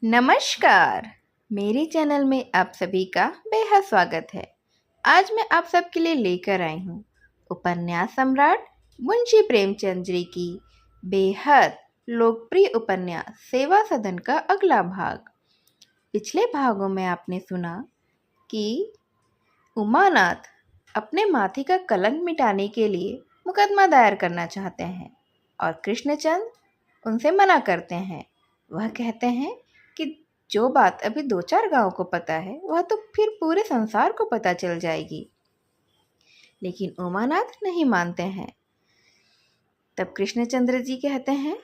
नमस्कार। मेरे चैनल में आप सभी का बेहद स्वागत है। आज मैं आप सबके लिए लेकर आई हूँ उपन्यास सम्राट मुंशी प्रेमचंद जी की बेहद लोकप्रिय उपन्यास सेवा सदन का अगला भाग। पिछले भागों में आपने सुना कि उमानाथ अपने माथे का कलंक मिटाने के लिए मुकदमा दायर करना चाहते हैं और कृष्णचंद उनसे मना करते हैं। वह कहते हैं कि जो बात अभी 2-4 गांव को पता है वह तो फिर पूरे संसार को पता चल जाएगी। लेकिन उमानाथ नहीं मानते हैं। तब कृष्णचंद्र जी कहते हैं,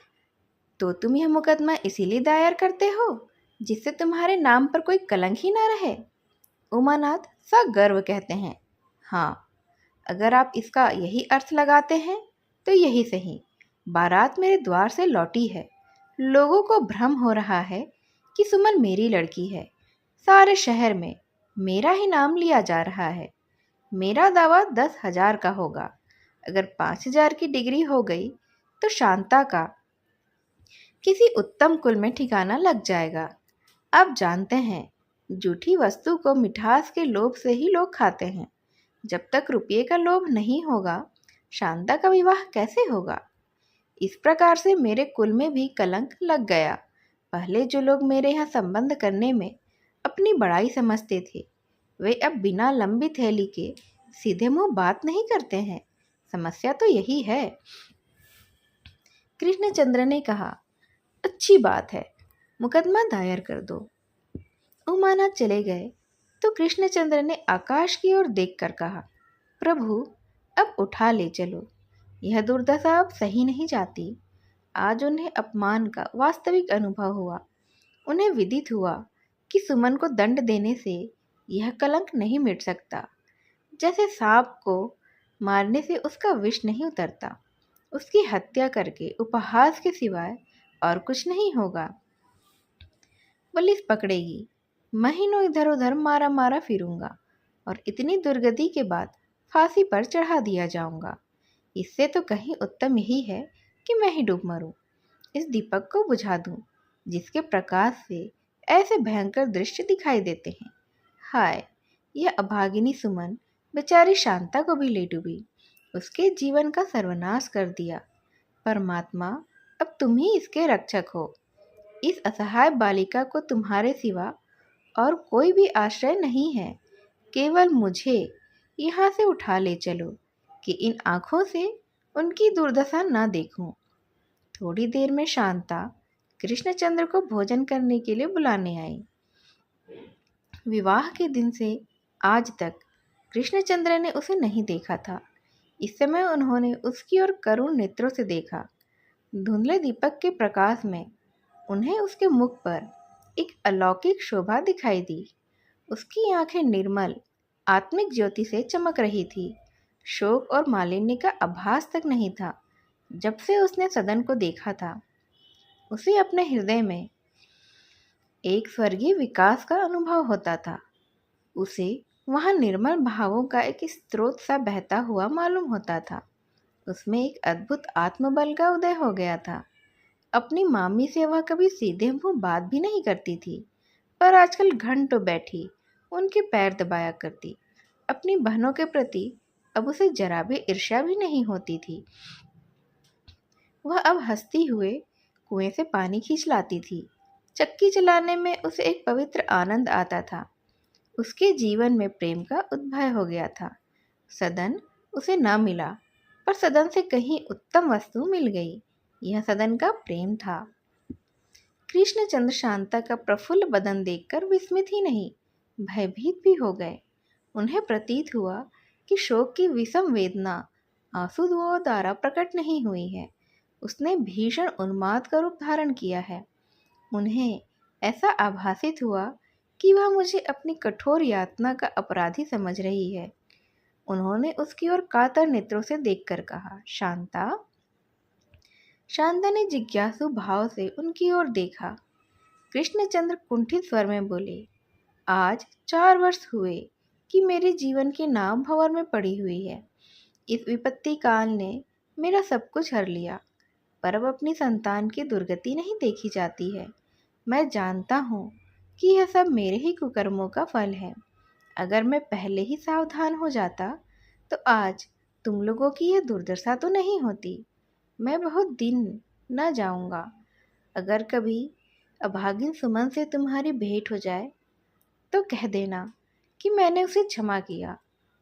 तो तुम यह मुकदमा इसीलिए दायर करते हो जिससे तुम्हारे नाम पर कोई कलंक ही ना रहे। उमानाथ सगर्व कहते हैं, हाँ, अगर आप इसका यही अर्थ लगाते हैं तो यही सही। बारात मेरे द्वार से लौटी है। लोगों को भ्रम हो रहा है कि सुमन मेरी लड़की है। सारे शहर में मेरा ही नाम लिया जा रहा है। मेरा दावा 10,000 का होगा। अगर 5,000 की डिग्री हो गई तो शांता का किसी उत्तम कुल में ठिकाना लग जाएगा। आप जानते हैं, जूठी वस्तु को मिठास के लोभ से ही लोग खाते हैं। जब तक रुपये का लोभ नहीं होगा, शांता का विवाह कैसे होगा? इस प्रकार से मेरे कुल में भी कलंक लग गया। पहले जो लोग मेरे यहाँ संबंध करने में अपनी बड़ाई समझते थे, वे अब बिना लंबी थैली के सीधे मुंह बात नहीं करते हैं। समस्या तो यही है। कृष्णचंद्र ने कहा, अच्छी बात है, मुकदमा दायर कर दो। उमानाथ चले गए तो कृष्णचंद्र ने आकाश की ओर देखकर कहा, प्रभु, अब उठा ले चलो। यह दुर्दशा अब सही नहीं जाती। आज उन्हें अपमान का वास्तविक अनुभव हुआ। उन्हें विदित हुआ कि सुमन को दंड देने से यह कलंक नहीं मिट सकता। जैसे सांप को मारने से उसका विष नहीं उतरता, उसकी हत्या करके उपहास के सिवाय और कुछ नहीं होगा। पुलिस पकड़ेगी, महीनों इधर उधर मारा मारा फिरूंगा और इतनी दुर्गति के बाद फांसी पर चढ़ा दिया जाऊंगा। इससे तो कहीं उत्तम यही है कि मैं ही डूब मरूं। इस दीपक को बुझा दूं जिसके प्रकाश से ऐसे भयंकर दृश्य दिखाई देते हैं। हाय, यह अभागिनी सुमन बेचारी शांता को भी ले डूबी, उसके जीवन का सर्वनाश कर दिया। परमात्मा, अब तुम ही इसके रक्षक हो। इस असहाय बालिका को तुम्हारे सिवा और कोई भी आश्रय नहीं है। केवल मुझे यहाँ से उठा ले चलो कि इन आँखों से उनकी दुर्दशा न देखूं। थोड़ी देर में शांता कृष्णचंद्र को भोजन करने के लिए बुलाने आई। विवाह के दिन से आज तक कृष्णचंद्र ने उसे नहीं देखा था। इस समय उन्होंने उसकी ओर करुण नेत्रों से देखा। धुंधले दीपक के प्रकाश में उन्हें उसके मुख पर एक अलौकिक शोभा दिखाई दी। उसकी आंखें निर्मल आत्मिक ज्योति से चमक रही थी। शोक और मालिन्य का आभास तक नहीं था। जब से उसने सदन को देखा था, उसे अपने हृदय में एक स्वर्गीय विकास का अनुभव होता था। उसे वहाँ निर्मल भावों का एक स्रोत सा बहता हुआ मालूम होता था। उसमें एक अद्भुत आत्मबल का उदय हो गया था। अपनी मामी से वह कभी सीधे मुंह बात भी नहीं करती थी, पर आजकल घंटों बैठी उनके पैर दबाया करती। अपनी बहनों के प्रति अब उसे जरा भी ईर्ष्या भी नहीं होती थी। वह अब हंसती हुए कुएं से पानी खींच लाती थी। चक्की चलाने में उसे एक पवित्र आनंद आता था। उसके जीवन में प्रेम का उद्भव हो गया था। सदन उसे न मिला, पर सदन से कहीं उत्तम वस्तु मिल गई। यह सदन का प्रेम था। कृष्णचंद्र शांता का प्रफुल्ल बदन देखकर विस्मित ही नहीं, भयभीत भी हो गए। उन्हें प्रतीत हुआ कि शोक की विषम वेदना आंसुओं द्वारा प्रकट नहीं हुई है, उसने भीषण उन्माद का रूप धारण किया है। उन्हें ऐसा आभासित हुआ कि वह मुझे अपनी कठोर यातना का अपराधी समझ रही है। उन्होंने उसकी ओर कातर नेत्रों से देखकर कहा, शांता। शांता ने जिज्ञासु भाव से उनकी ओर देखा। कृष्णचंद्र कुंठित स्वर में बोले, आज 4 वर्ष हुए कि मेरे जीवन के नाम भंवर में पड़ी हुई है। इस विपत्ति काल ने मेरा सब कुछ हर लिया, पर अब अपनी संतान की दुर्गति नहीं देखी जाती है। मैं जानता हूँ कि यह सब मेरे ही कुकर्मों का फल है। अगर मैं पहले ही सावधान हो जाता तो आज तुम लोगों की यह दुर्दशा तो नहीं होती। मैं बहुत दिन न जाऊंगा। अगर कभी अभागिन सुमन से तुम्हारी भेंट हो जाए तो कह देना कि मैंने उसे क्षमा किया।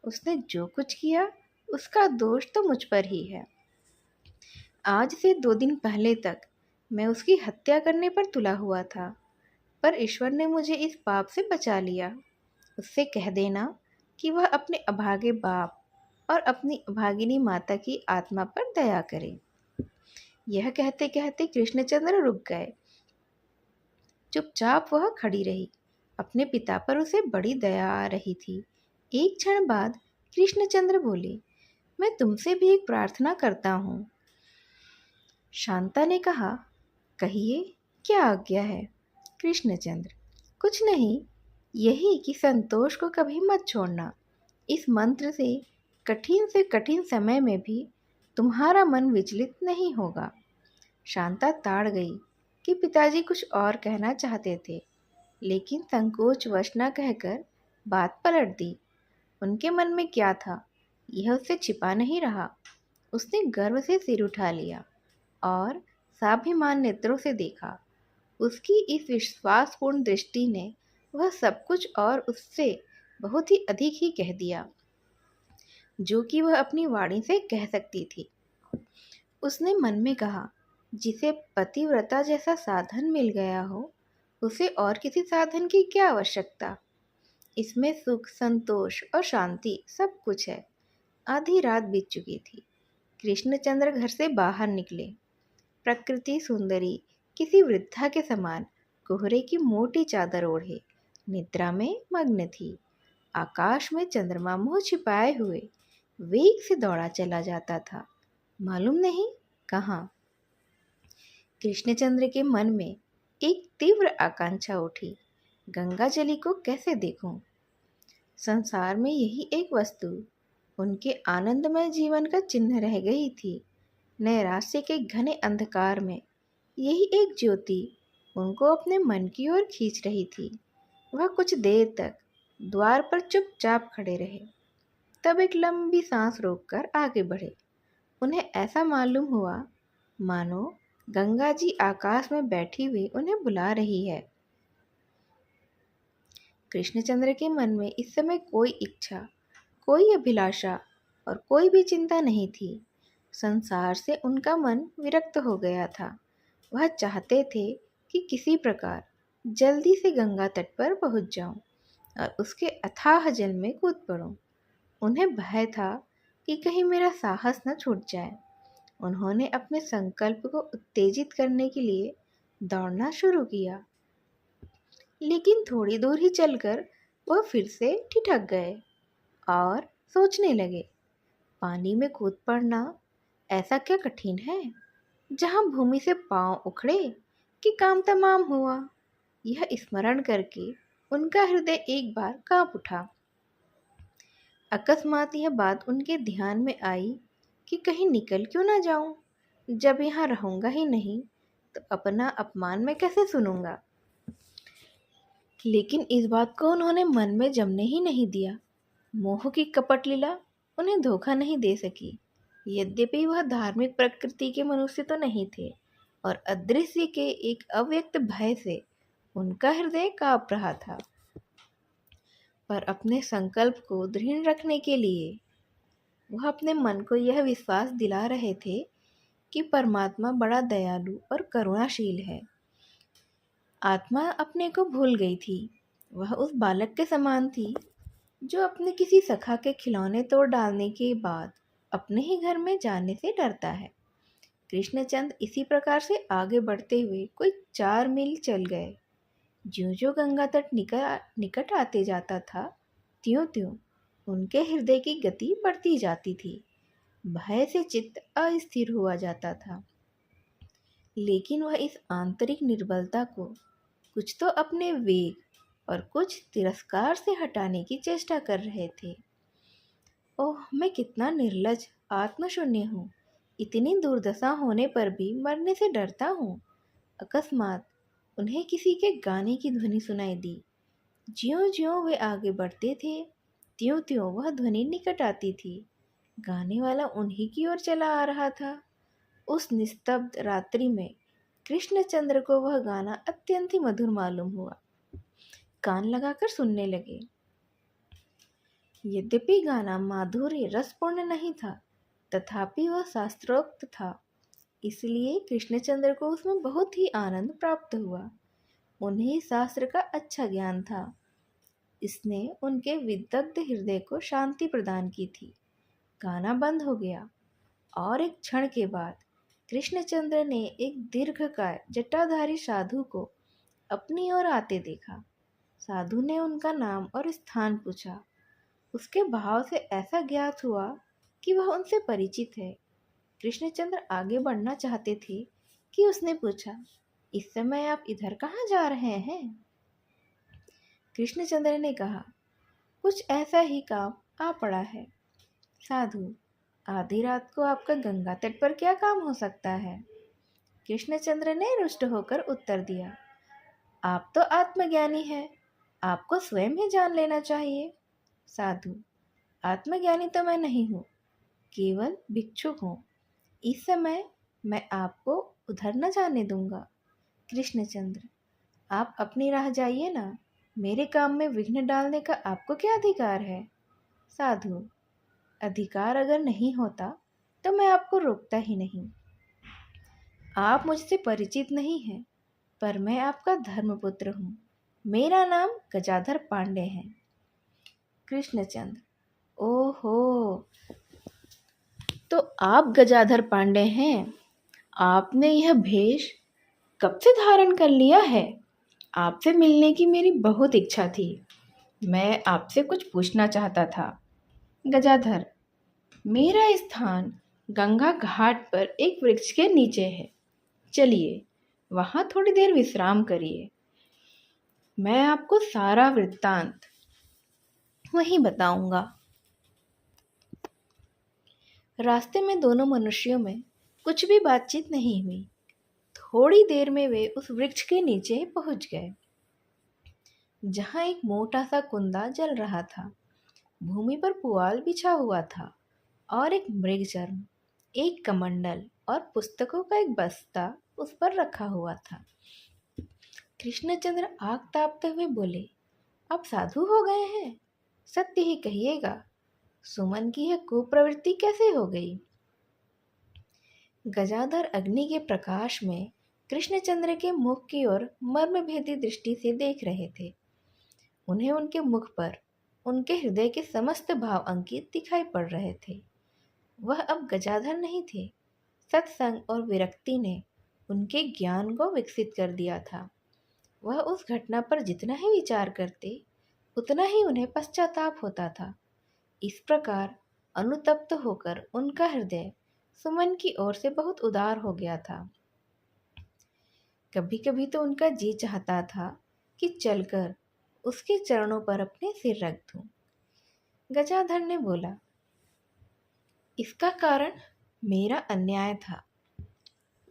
उसने जो कुछ किया उसका दोष तो मुझ पर ही है। आज से 2 दिन पहले तक मैं उसकी हत्या करने पर तुला हुआ था, पर ईश्वर ने मुझे इस पाप से बचा लिया। उससे कह देना कि वह अपने अभागे बाप और अपनी अभागिनी माता की आत्मा पर दया करे। यह कहते कहते कृष्णचंद्र रुक गए। चुपचाप वह खड़ी रही। अपने पिता पर उसे बड़ी दया आ रही थी। एक क्षण बाद कृष्णचंद्र बोले, मैं तुमसे भी एक प्रार्थना करता हूँ। शांता ने कहा, कहिए, क्या आज्ञा है? कृष्णचंद्र, कुछ नहीं, यही कि संतोष को कभी मत छोड़ना। इस मंत्र से कठिन समय में भी तुम्हारा मन विचलित नहीं होगा। शांता ताड़ गई कि पिताजी कुछ और कहना चाहते थे, लेकिन संकोचवश न कहकर बात पलट दी। उनके मन में क्या था यह उससे छिपा नहीं रहा। उसने गर्व से सिर उठा लिया और स्वाभिमान नेत्रों से देखा। उसकी इस विश्वासपूर्ण दृष्टि ने वह सब कुछ और उससे बहुत ही अधिक ही कह दिया जो कि वह अपनी वाणी से कह सकती थी। उसने मन में कहा, जिसे पतिव्रता जैसा साधन मिल गया हो उसे और किसी साधन की क्या आवश्यकता। इसमें सुख, संतोष और शांति सब कुछ है। आधी रात बीत चुकी थी। कृष्णचंद्र घर से बाहर निकले। प्रकृति सुंदरी किसी वृद्धा के समान कोहरे की मोटी चादर ओढ़े निद्रा में मग्न थी। आकाश में चंद्रमा मुंह छिपाए हुए वेग से दौड़ा चला जाता था, मालूम नहीं कहाँ। कृष्णचंद्र के मन में एक तीव्र आकांक्षा उठी, गंगाजली को कैसे देखूं। संसार में यही एक वस्तु उनके आनंदमय जीवन का चिन्ह रह गई थी। नैराश्य के घने अंधकार में यही एक ज्योति उनको अपने मन की ओर खींच रही थी। वह कुछ देर तक द्वार पर चुपचाप खड़े रहे, तब एक लंबी सांस रोककर आगे बढ़े। उन्हें ऐसा मालूम हुआ मानो गंगा जी आकाश में बैठी हुई उन्हें बुला रही है। कृष्णचंद्र के मन में इस समय कोई इच्छा, कोई अभिलाषा और कोई भी चिंता नहीं थी। संसार से उनका मन विरक्त हो गया था। वह चाहते थे कि किसी प्रकार जल्दी से गंगा तट पर पहुंच जाऊं और उसके अथाह जल में कूद पड़ूं। उन्हें भय था कि कहीं मेरा साहस न छूट जाए। उन्होंने अपने संकल्प को उत्तेजित करने के लिए दौड़ना शुरू किया, लेकिन थोड़ी दूर ही चलकर वह फिर से ठिठक गए और सोचने लगे, पानी में कूद पड़ना ऐसा क्या कठिन है जहाँ भूमि से पांव उखड़े कि काम तमाम हुआ। यह स्मरण करके उनका हृदय एक बार कांप उठा। अकस्मात यह बात उनके ध्यान में आई कि कहीं निकल क्यों ना जाऊं। जब यहाँ रहूंगा ही नहीं तो अपना अपमान मैं कैसे सुनूंगा। लेकिन इस बात को उन्होंने मन में जमने ही नहीं दिया। मोह की कपट लीला उन्हें धोखा नहीं दे सकी। यद्यपि वह धार्मिक प्रकृति के मनुष्य तो नहीं थे और अदृश्य के एक अव्यक्त भय से उनका हृदय कांप रहा था, पर अपने संकल्प को दृढ़ रखने के लिए वह अपने मन को यह विश्वास दिला रहे थे कि परमात्मा बड़ा दयालु और करुणाशील है। आत्मा अपने को भूल गई थी। वह उस बालक के समान थी जो अपने किसी सखा के खिलौने तोड़ डालने के बाद अपने ही घर में जाने से डरता है। कृष्णचंद इसी प्रकार से आगे बढ़ते हुए कोई 4 मील चल गए। ज्यों ज्यों गंगा तट निकट आते जाता था, त्यों त्यों उनके हृदय की गति बढ़ती जाती थी। भय से चित्त अस्थिर हुआ जाता था, लेकिन वह इस आंतरिक निर्बलता को कुछ तो अपने वेग और कुछ तिरस्कार से हटाने की चेष्टा कर रहे थे। ओह, मैं कितना निर्लज आत्मशून्य हूँ। इतनी दुर्दशा होने पर भी मरने से डरता हूँ। अकस्मात उन्हें किसी के गाने की ध्वनि सुनाई दी। ज्यों-ज्यों वे आगे बढ़ते थे, त्यों-त्यों वह ध्वनि निकट आती थी। गाने वाला उन्हीं की ओर चला आ रहा था। उस निस्तब्ध रात्रि में कृष्णचंद्र को वह गाना अत्यंत ही मधुर मालूम हुआ। कान लगाकर सुनने लगे। यद्यपि गाना माधुर्य रसपूर्ण नहीं था, तथापि वह शास्त्रोक्त था, इसलिए कृष्णचंद्र को उसमें बहुत ही आनंद प्राप्त हुआ। उन्हें शास्त्र का अच्छा ज्ञान था। इसने उनके विदग्ध हृदय को शांति प्रदान की थी। गाना बंद हो गया और एक क्षण के बाद कृष्णचंद्र ने एक दीर्घकाय जटाधारी साधु को अपनी ओर आते देखा। साधु ने उनका नाम और स्थान पूछा। उसके भाव से ऐसा ज्ञात हुआ कि वह उनसे परिचित है। कृष्णचंद्र आगे बढ़ना चाहते थे कि उसने पूछा, इस समय आप इधर कहाँ जा रहे हैं? कृष्णचंद्र ने कहा, कुछ ऐसा ही काम आ पड़ा है। साधु, आधी रात को आपका गंगा तट पर क्या काम हो सकता है? कृष्णचंद्र ने रुष्ट होकर उत्तर दिया, आप तो आत्मज्ञानी हैं, आपको स्वयं ही जान लेना चाहिए। साधु, आत्मज्ञानी तो मैं नहीं हूँ, केवल भिक्षुक हूँ। इस समय मैं आपको उधर न जाने दूंगा। कृष्णचंद्र, आप अपनी राह जाइए ना, मेरे काम में विघ्न डालने का आपको क्या अधिकार है? साधु, अधिकार अगर नहीं होता तो मैं आपको रोकता ही नहीं। आप मुझसे परिचित नहीं हैं, पर मैं आपका धर्मपुत्र हूँ। मेरा नाम गजाधर पांडे है। कृष्णचंद्र, ओहो, तो आप गजाधर पांडे हैं? आपने यह भेष कब से धारण कर लिया है? आपसे मिलने की मेरी बहुत इच्छा थी। मैं आपसे कुछ पूछना चाहता था। गजाधर, मेरा स्थान गंगा घाट पर एक वृक्ष के नीचे है। चलिए, वहाँ थोड़ी देर विश्राम करिए। मैं आपको सारा वृत्तांत वहीं बताऊंगा। रास्ते में दोनों मनुष्यों में कुछ भी बातचीत नहीं हुई। थोड़ी देर में वे उस वृक्ष के नीचे पहुंच गए, जहां एक मोटा सा कुंदा जल रहा था। भूमि पर पुआल बिछा हुआ था और एक मृगचर्म, एक कमंडल और पुस्तकों का एक बस्ता उस पर रखा हुआ था। कृष्णचंद्र आग तापते हुए बोले, आप साधु हो गए हैं? सत्य ही कहिएगा, सुमन की यह कुप्रवृत्ति कैसे हो गई? गजाधर अग्नि के प्रकाश में कृष्णचंद्र के मुख की ओर मर्मभेदी दृष्टि से देख रहे थे। उन्हें उनके मुख पर उनके हृदय के समस्त भाव अंकित दिखाई पड़ रहे थे। वह अब गजाधर नहीं थे। सत्संग और विरक्ति ने उनके ज्ञान को विकसित कर दिया था। वह उस घटना पर जितना ही विचार करते, उतना ही उन्हें पश्चाताप होता था। इस प्रकार अनुतप्त होकर उनका हृदय सुमन की ओर से बहुत उदार हो गया था। कभी कभी तो उनका जी चाहता था कि चलकर उसके चरणों पर अपने सिर रख दूं। गजाधर ने बोला, इसका कारण मेरा अन्याय था।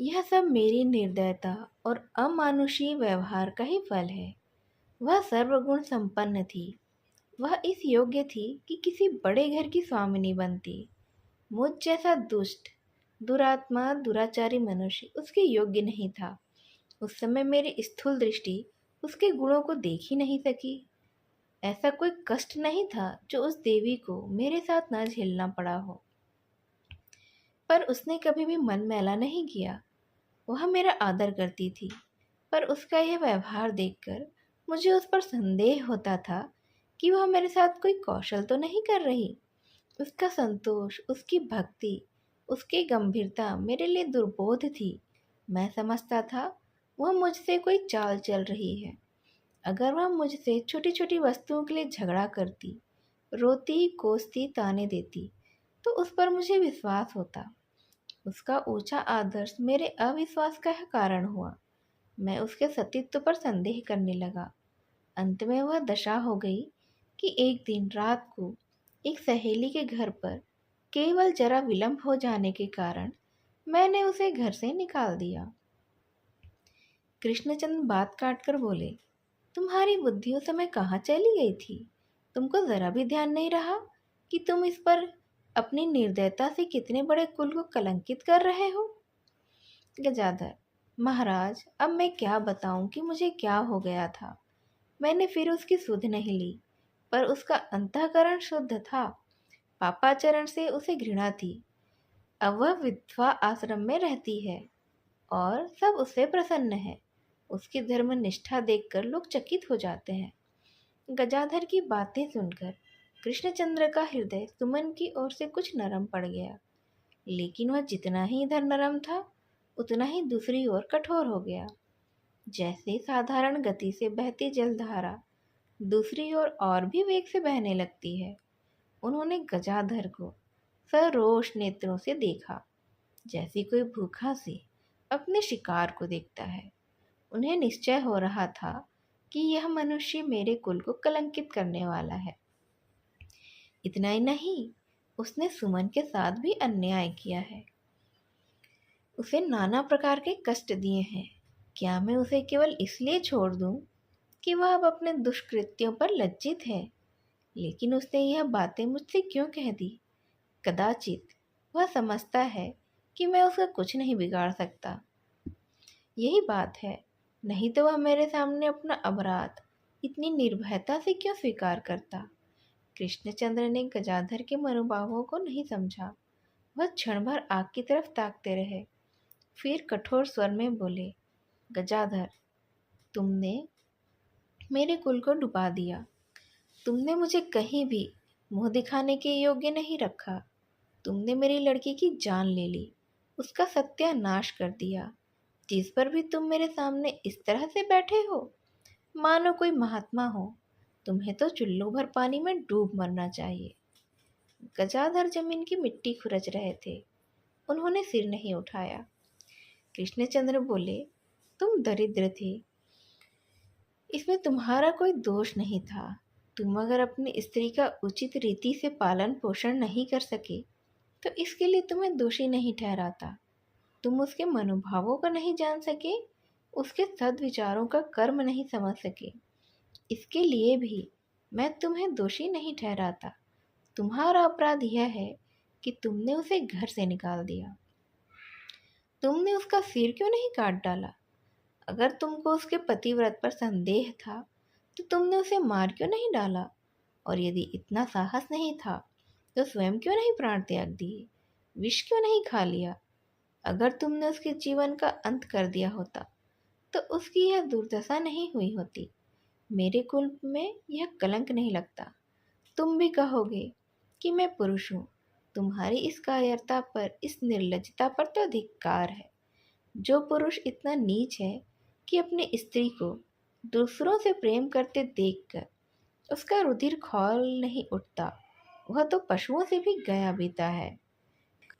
यह सब मेरी निर्दयता और अमानुषी व्यवहार का ही फल है। वह सर्वगुण संपन्न थी। वह इस योग्य थी कि किसी बड़े घर की स्वामिनी बनती। मुझ जैसा दुष्ट, दुरात्मा, दुराचारी मनुष्य उसके योग्य नहीं था। उस समय मेरी स्थूल दृष्टि उसके गुणों को देख ही नहीं सकी। ऐसा कोई कष्ट नहीं था जो उस देवी को मेरे साथ न झेलना पड़ा हो। पर उसने कभी भी मन मैला नहीं किया। वह मेरा आदर करती थी, पर उसका यह व्यवहार देखकर मुझे उस पर संदेह होता था कि वह मेरे साथ कोई कौशल तो नहीं कर रही। उसका संतोष, उसकी भक्ति, उसकी गंभीरता मेरे लिए दुर्बोध थी। मैं समझता था वह मुझसे कोई चाल चल रही है। अगर वह मुझसे छोटी छोटी वस्तुओं के लिए झगड़ा करती, रोती, कोसती, ताने देती, तो उस पर मुझे विश्वास होता। उसका ऊंचा आदर्श मेरे अविश्वास का कारण हुआ। मैं उसके सतीत्व पर संदेह करने लगा। अंत में वह दशा हो गई कि एक दिन रात को एक सहेली के घर पर केवल जरा विलंब हो जाने के कारण मैंने उसे घर से निकाल दिया। कृष्णचंद्र बात काट कर बोले, तुम्हारी बुद्धि उस समय कहाँ चली गई थी? तुमको जरा भी ध्यान नहीं रहा कि तुम इस पर अपनी निर्दयता से कितने बड़े कुल को कलंकित कर रहे हो? गजाधर, महाराज, अब मैं क्या बताऊं कि मुझे क्या हो गया था। मैंने फिर उसकी सुध नहीं ली, पर उसका अंतःकरण शुद्ध था। पापाचरण से उसे घृणा थी। अब वह विधवा आश्रम में रहती है और सब उससे प्रसन्न है। उसकी धर्म निष्ठा देखकर लोग चकित हो जाते हैं। गजाधर की बातें सुनकर कृष्णचंद्र का हृदय सुमन की ओर से कुछ नरम पड़ गया, लेकिन वह जितना ही इधर नरम था उतना ही दूसरी ओर कठोर हो गया। जैसे साधारण गति से बहती जलधारा दूसरी ओर और भी वेग से बहने लगती है। उन्होंने गजाधर को सरोष नेत्रों से देखा, जैसे कोई भूखा से अपने शिकार को देखता है। उन्हें निश्चय हो रहा था कि यह मनुष्य मेरे कुल को कलंकित करने वाला है। इतना ही नहीं, उसने सुमन के साथ भी अन्याय किया है, उसे नाना प्रकार के कष्ट दिए हैं। क्या मैं उसे केवल इसलिए छोड़ दूं कि वह अब अपने दुष्कृत्यों पर लज्जित है? लेकिन उसने यह बातें मुझसे क्यों कह दी? कदाचित वह समझता है कि मैं उसका कुछ नहीं बिगाड़ सकता। यही बात है, नहीं तो वह मेरे सामने अपना अपराध इतनी निर्भयता से क्यों स्वीकार करता? कृष्णचंद्र ने गजाधर के मनोभावों को नहीं समझा। वह क्षण भर आग की तरफ ताकते रहे, फिर कठोर स्वर में बोले, गजाधर, तुमने मेरे कुल को डुबा दिया। तुमने मुझे कहीं भी मुंह दिखाने के योग्य नहीं रखा। तुमने मेरी लड़की की जान ले ली, उसका सत्यानाश कर दिया। जिस पर भी तुम मेरे सामने इस तरह से बैठे हो, मानो कोई महात्मा हो। तुम्हें तो चुल्लू भर पानी में डूब मरना चाहिए। गजाधर जमीन की मिट्टी खुरच रहे थे। उन्होंने सिर नहीं उठाया। कृष्णचंद्र बोले, तुम दरिद्र थे, इसमें तुम्हारा कोई दोष नहीं था। तुम अगर अपनी स्त्री का उचित रीति से पालन पोषण नहीं कर सके तो इसके लिए तुम्हें दोषी नहीं ठहराता। तुम उसके मनोभावों को नहीं जान सके, उसके सद्विचारों का कर्म नहीं समझ सके, इसके लिए भी मैं तुम्हें दोषी नहीं ठहराता। तुम्हारा अपराध यह है कि तुमने उसे घर से निकाल दिया। तुमने उसका सिर क्यों नहीं काट डाला? अगर तुमको उसके पतिव्रत पर संदेह था तो तुमने उसे मार क्यों नहीं डाला? और यदि इतना साहस नहीं था तो स्वयं क्यों नहीं प्राण त्याग दिए? विष क्यों नहीं खा लिया? अगर तुमने उसके जीवन का अंत कर दिया होता तो उसकी यह दुर्दशा नहीं हुई होती। मेरे कुल में यह कलंक नहीं लगता। तुम भी कहोगे कि मैं पुरुष हूँ। तुम्हारी इस कायरता पर, इस निर्लज्जता पर तो धिक्कार है। जो पुरुष इतना नीच है कि अपनी स्त्री को दूसरों से प्रेम करते देखकर उसका रुधिर खौल नहीं उठता, वह तो पशुओं से भी गया बीता है।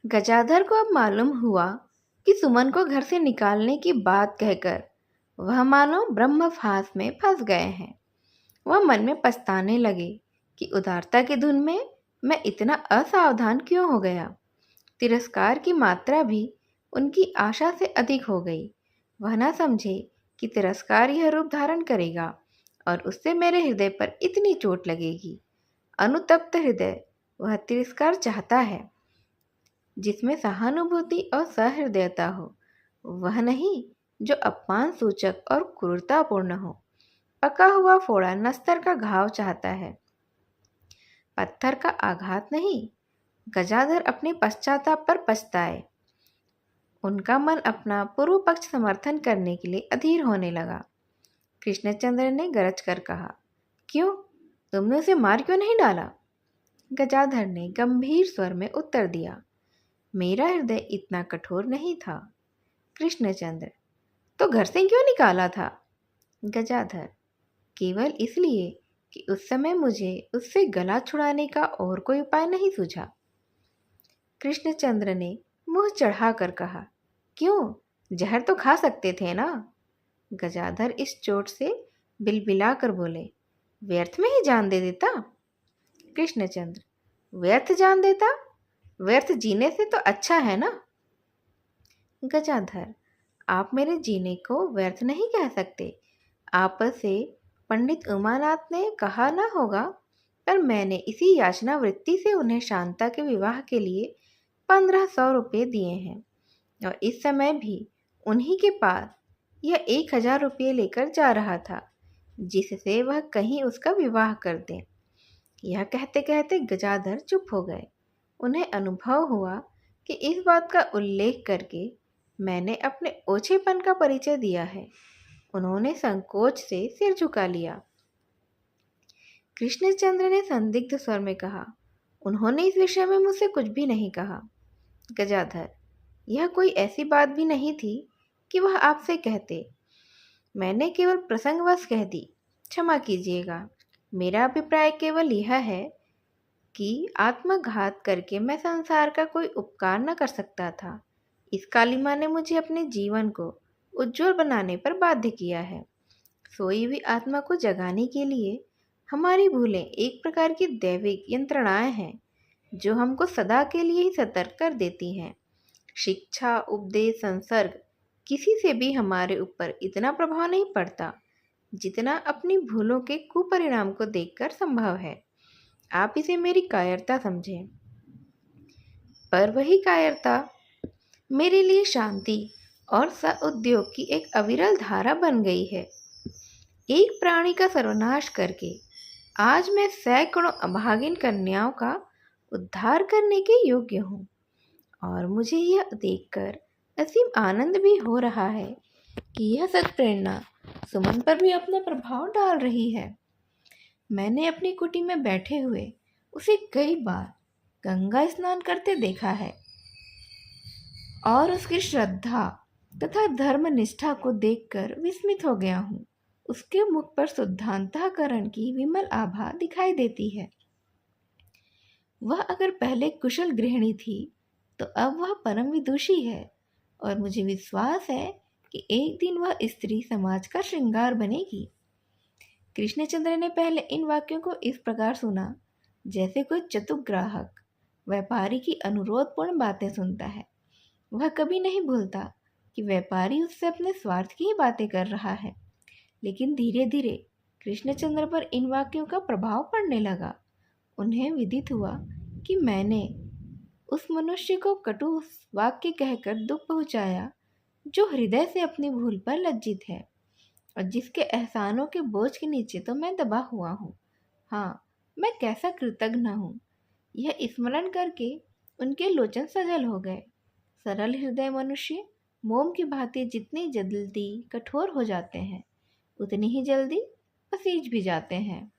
गजाधर को अब मालूम हुआ कि सुमन को घर से निकालने की बात कहकर वह मानो ब्रह्म फांस में फंस गए हैं। वह मन में पछताने लगे कि उदारता की धुन में मैं इतना असावधान क्यों हो गया। तिरस्कार की मात्रा भी उनकी आशा से अधिक हो गई। वह न समझे कि तिरस्कार यह रूप धारण करेगा और उससे मेरे हृदय पर इतनी चोट लगेगी। अनुतप्त हृदय वह तिरस्कार चाहता है जिसमें सहानुभूति और सहृदयता हो, वह नहीं जो अपमान सूचक और क्रूरतापूर्ण हो। पका हुआ फोड़ा नस्तर का घाव चाहता है, पत्थर का आघात नहीं। गजाधर अपने पश्चाताप पर पछताए। उनका मन अपना पूर्व पक्ष समर्थन करने के लिए अधीर होने लगा। कृष्णचंद्र ने गरज कर कहा, क्यों, तुमने उसे मार क्यों नहीं डाला? गजाधर ने गंभीर स्वर में उत्तर दिया, मेरा हृदय इतना कठोर नहीं था। कृष्णचंद्र, तो घर से क्यों निकाला था? गजाधर, केवल इसलिए कि उस समय मुझे उससे गला छुड़ाने का और कोई उपाय नहीं सूझा। कृष्णचंद्र ने मुंह चढ़ाकर कहा, क्यों, जहर तो खा सकते थे ना? गजाधर इस चोट से बिलबिला कर बोले, व्यर्थ में ही जान दे देता। कृष्णचंद्र, व्यर्थ जान देता? व्यर्थ जीने से तो अच्छा है ना? गजाधर, आप मेरे जीने को व्यर्थ नहीं कह सकते। आप से पंडित उमानाथ ने कहा ना होगा, पर मैंने इसी याचना वृत्ति से उन्हें शांता के विवाह के लिए 1500 रुपये दिए हैं, और इस समय भी उन्हीं के पास यह 1000 रुपये लेकर जा रहा था, जिससे वह कहीं उसका विवाह कर दें। यह कहते कहते गजाधर चुप हो गए। उन्हें अनुभव हुआ कि इस बात का उल्लेख करके मैंने अपने ओछेपन का परिचय दिया है। उन्होंने संकोच से सिर झुका लिया। कृष्णचंद्र ने संदिग्ध स्वर में कहा, उन्होंने इस विषय में मुझसे कुछ भी नहीं कहा। गजाधर, यह कोई ऐसी बात भी नहीं थी कि वह आपसे कहते। मैंने केवल प्रसंगवश कह दी, क्षमा कीजिएगा। मेरा अभिप्राय केवल यह है कि आत्मघात करके मैं संसार का कोई उपकार न कर सकता था। इस कालिमा ने मुझे अपने जीवन को उज्जवल बनाने पर बाध्य किया है। सोई हुई आत्मा को जगाने के लिए हमारी भूलें एक प्रकार की दैविक यंत्रणाएं हैं, जो हमको सदा के लिए ही सतर्क कर देती हैं। शिक्षा, उपदेश, संसर्ग किसी से भी हमारे ऊपर इतना प्रभाव नहीं पड़ता जितना अपनी भूलों के कुपरिणाम को देखकर संभव है। आप इसे मेरी कायरता समझें, पर वही कायरता मेरे लिए शांति और सउद्योग की एक अविरल धारा बन गई है। एक प्राणी का सर्वनाश करके आज मैं सैकड़ों अभागिन कन्याओं का उद्धार करने के योग्य हूँ, और मुझे यह देखकर असीम आनंद भी हो रहा है कि यह सत्प्रेरणा सुमन पर भी अपना प्रभाव डाल रही है। मैंने अपनी कुटी में बैठे हुए उसे कई बार गंगा स्नान करते देखा है, और उसकी श्रद्धा तथा धर्म निष्ठा को देखकर विस्मित हो गया हूँ। उसके मुख पर शुद्धांतःकरण की विमल आभा दिखाई देती है। वह अगर पहले कुशल गृहिणी थी तो अब वह परम विदुषी है, और मुझे विश्वास है कि एक दिन वह स्त्री समाज का श्रृंगार बनेगी। कृष्णचंद्र ने पहले इन वाक्यों को इस प्रकार सुना जैसे कोई चतुर ग्राहक व्यापारी की अनुरोधपूर्ण बातें सुनता है। वह कभी नहीं भूलता कि व्यापारी उससे अपने स्वार्थ की ही बातें कर रहा है, लेकिन धीरे धीरे कृष्णचंद्र पर इन वाक्यों का प्रभाव पड़ने लगा। उन्हें विदित हुआ कि मैंने उस मनुष्य को कटु वाक्य कहकर दुख पहुंचाया, जो हृदय से अपनी भूल पर लज्जित है, और जिसके एहसानों के बोझ के नीचे तो मैं दबा हुआ हूँ। हाँ, मैं कैसा कृतज्ञ हूँ। यह स्मरण करके उनके लोचन सजल हो गए। सरल हृदय मनुष्य मोम की भांति जितनी जल्दी कठोर हो जाते हैं, उतनी ही जल्दी पसीज भी जाते हैं।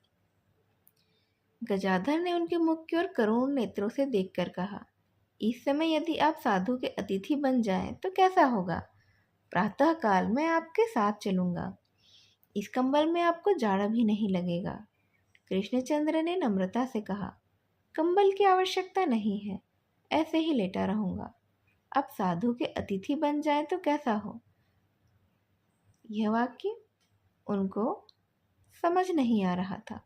गजाधर ने उनके मुख की ओर करुण नेत्रों से देखकर कहा, इस समय यदि आप साधु के अतिथि बन जाएं तो कैसा होगा? प्रातः काल मैं आपके साथ चलूंगा। इस कंबल में आपको जाड़ा भी नहीं लगेगा। कृष्णचंद्र ने नम्रता से कहा, कंबल की आवश्यकता नहीं है, ऐसे ही लेटा रहूंगा। अब साधु के अतिथि बन जाए तो कैसा हो? यह वाक्य उनको समझ नहीं आ रहा था।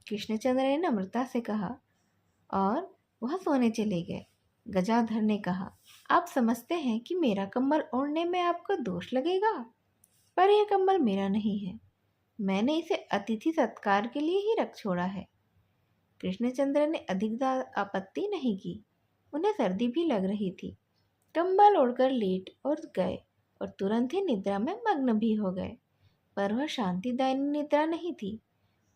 कृष्णचंद्र ने नम्रता से कहा, और वह सोने चले गए। गजाधर ने कहा, आप समझते हैं कि मेरा कंबल ओढ़ने में आपको दोष लगेगा, पर यह कंबल मेरा नहीं है। मैंने इसे अतिथि सत्कार के लिए ही रख छोड़ा है। कृष्णचंद्र ने अधिक आपत्ति नहीं की। उन्हें सर्दी भी लग रही थी। कंबल ओढ़कर लेट और गए, और तुरंत ही निद्रा में मग्न भी हो गए। पर वह शांतिदायिनी निद्रा नहीं थी,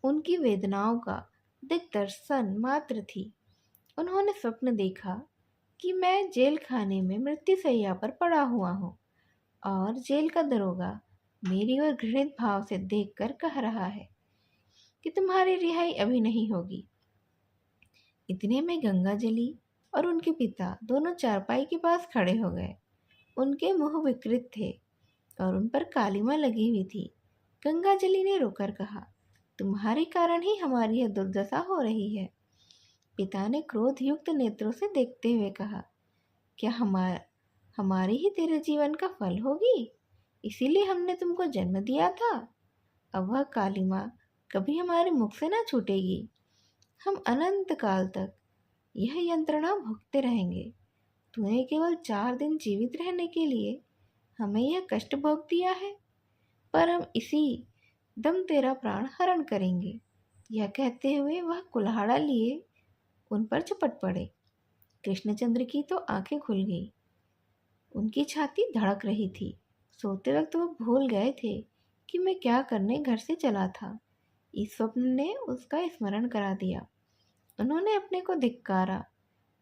उनकी वेदनाओं का दिग्दर्शन मात्र थी। उन्होंने स्वप्न देखा कि मैं जेल खाने में मृत्युशैया पर पड़ा हुआ हूँ, और जेल का दरोगा मेरी ओर घृणित भाव से देखकर कह रहा है कि तुम्हारी रिहाई अभी नहीं होगी। इतने में गंगा जली और उनके पिता दोनों चारपाई के पास खड़े हो गए। उनके मुंह विकृत थे और उन पर कालिमा लगी हुई थी। गंगाजली ने रोकर कहा, तुम्हारे कारण ही हमारी यह दुर्दशा हो रही है। पिता ने क्रोध युक्त नेत्रों से देखते हुए कहा, क्या हमारी ही तेरे जीवन का फल होगी? इसीलिए हमने तुमको जन्म दिया था। अब वह कालिमा कभी हमारे मुख से ना छूटेगी। हम अनंत काल तक यह यंत्रणा भुगते रहेंगे। तुम्हें केवल 4 दिन जीवित रहने के लिए हमें यह कष्ट भोग दिया है, पर हम इसी दम तेरा प्राण हरण करेंगे। यह कहते हुए वह कुल्हाड़ा लिए उन पर झपट पड़े। कृष्णचंद्र की तो आंखें खुल गई, उनकी छाती धड़क रही थी। सोते वक्त वो भूल गए थे कि मैं क्या करने घर से चला था। इस स्वप्न ने उसका स्मरण करा दिया। उन्होंने अपने को धिक्कारा,